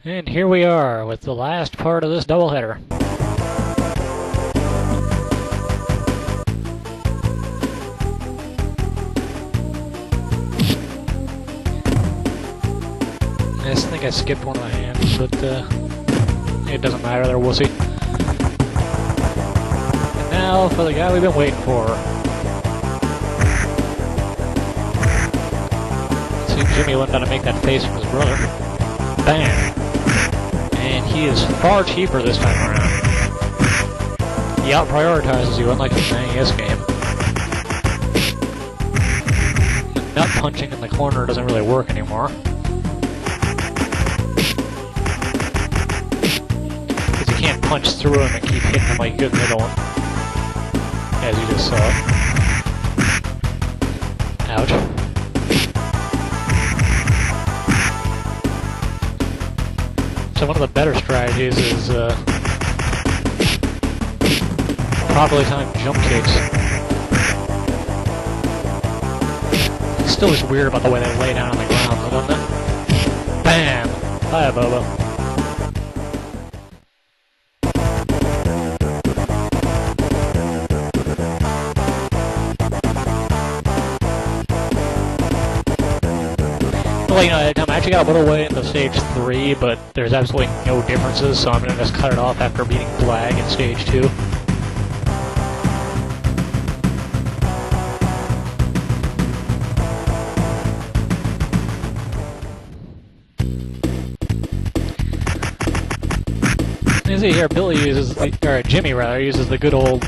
And here we are with the last part of this doubleheader. I think I skipped one of the hands, but it doesn't matter, they're wussy. And now for the guy we've been waiting for. Let's see if Jimmy learned how to make that face from his brother. Bam! And he is far cheaper this time around. He out-prioritizes you, unlike in the NES game. The nut punching in the corner doesn't really work anymore. Because you can't punch through him and keep hitting him like you could in the middle one. As you just saw. Ouch. So one of the better strategies is properly timed jump kicks. It's still just weird about the way they lay down on the ground, though, doesn't it? Bam! Hiya, Bobo. Well, you know, I actually got a little way into stage 3, but there's absolutely no differences, so I'm going to just cut it off after beating Blag in stage 2. You see here, Jimmy rather, uses the good old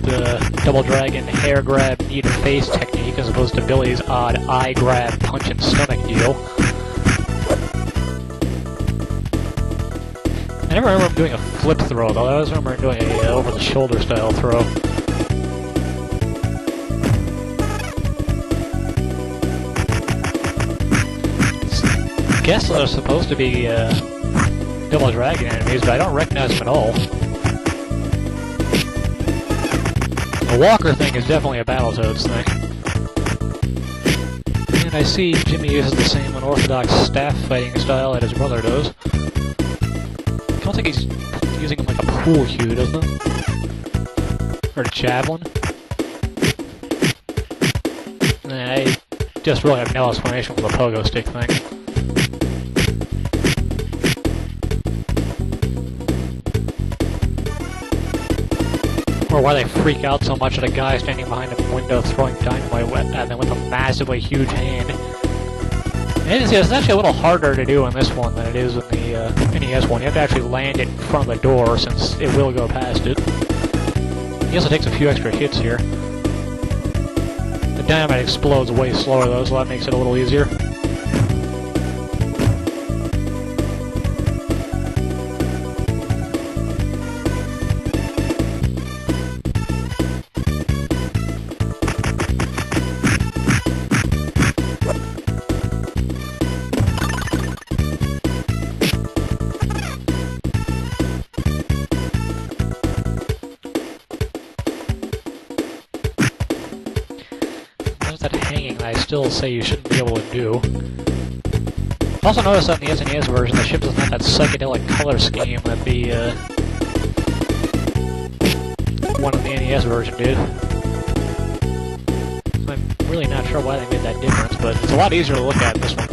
double dragon hair grab, knee to face technique as opposed to Billy's odd eye grab, punch and stomach deal. I never remember him doing a flip throw, though. I always remember him doing a over-the-shoulder style throw. I guess they're supposed to be Double Dragon enemies, but I don't recognize them at all. The walker thing is definitely a Battletoads thing. And I see Jimmy uses the same unorthodox staff fighting style that his brother does. I don't think he's using him like a pool cue, doesn't he? Or a javelin. I just really have no explanation for the pogo stick thing. Or why they freak out so much at a guy standing behind a window throwing dynamite at them with a massively huge hand. And it's actually a little harder to do in this one than it is in the NES one. You have to actually land it in front of the door since it will go past it. He also takes a few extra hits here. The dynamite explodes way slower though, so that makes it a little easier. That hanging I still say you shouldn't be able to do. Also notice that in the SNES version, the ship doesn't have that psychedelic color scheme that the one in the NES version did. I'm really not sure why they made that difference, but it's a lot easier to look at in this one.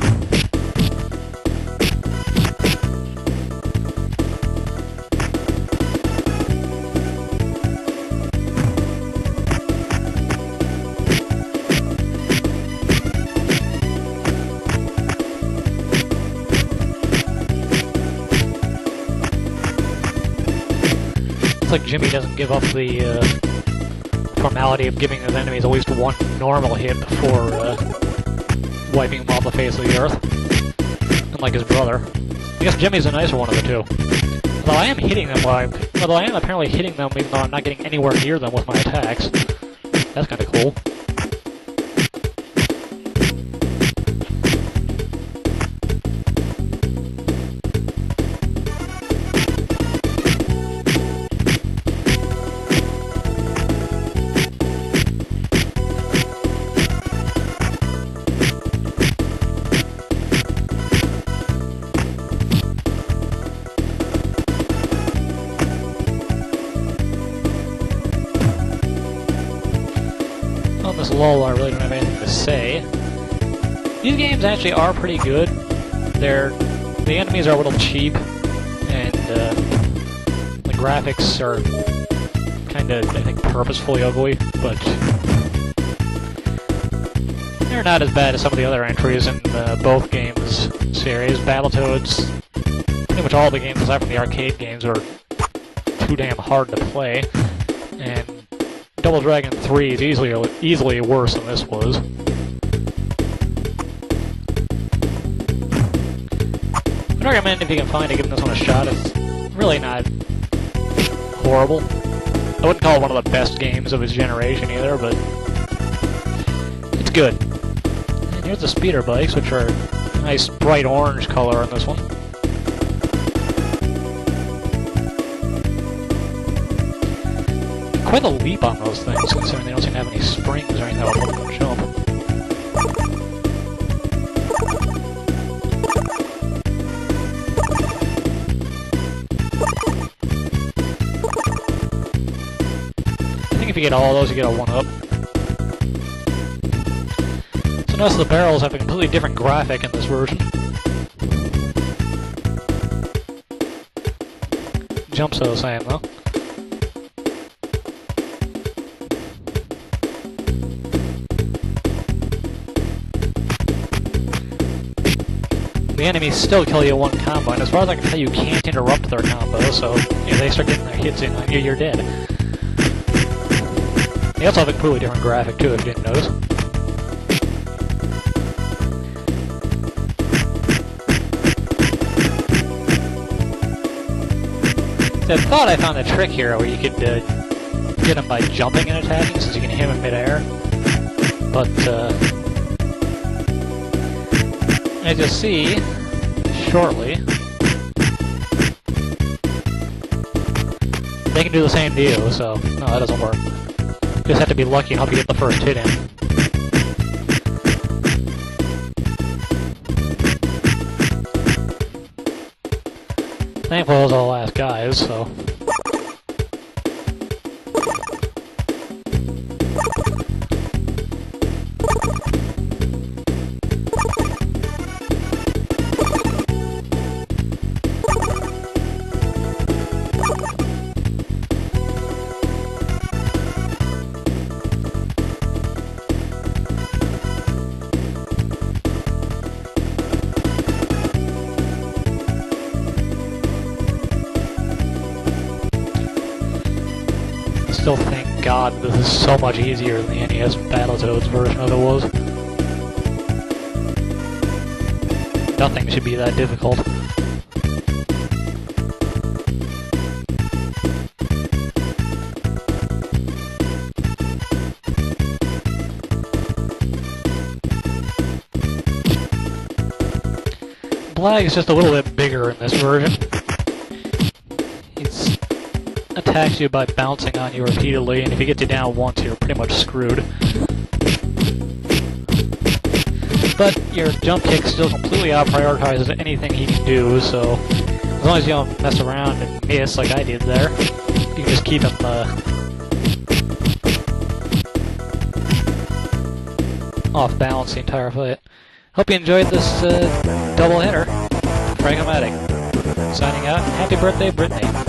It's like Jimmy doesn't give up the formality of giving his enemies at least one normal hit before wiping them off the face of the earth. Unlike his brother. I guess Jimmy's a nicer one of the two. Although I am hitting them although I am apparently hitting them even though I'm not getting anywhere near them with my attacks. That's kinda cool. lull, I really don't have anything to say. These games actually are pretty good. The enemies are a little cheap, and the graphics are kind of, I think, purposefully ugly, but they're not as bad as some of the other entries in both games series. Battletoads, pretty much all the games aside from the arcade games, are too damn hard to play, and Double Dragon 3 is easily worse than this was. I'd recommend, if you can find it, giving this one a shot. It's really not horrible. I wouldn't call it one of the best games of its generation either, but it's good. And here's the speeder bikes, which are a nice bright orange color on this one. Quite a leap on those things, considering they don't seem to have any springs or anything that will help them jump. If you get all of those, you get a 1-up. So notice the barrels have a completely different graphic in this version. Jumps are the same, though. The enemies still kill you in one combo, and as far as I can tell, you can't interrupt their combo, so if they start getting their hits in on you, you're dead. They also have a completely different graphic, too, if you didn't notice. So I thought I found a trick here where you could get him by jumping and attacking, since you can hit him in midair. But, as you'll see shortly, they can do the same to you, so no, that doesn't work. You just have to be lucky and hope you get the first hit in. Thankfully, those are the last guys, so... Still thank God this is so much easier than the NES Battletoads version of it was. Nothing should be that difficult. Blag is just a little bit bigger in this version. Attacks you by bouncing on you repeatedly, and if he gets you down once, you're pretty much screwed. But your jump kick still completely out-prioritizes anything he can do, so as long as you don't mess around and miss like I did there, you can just keep him off balance the entire fight. Hope you enjoyed this double hitter. Frankomatic signing out. Happy birthday, Birtday.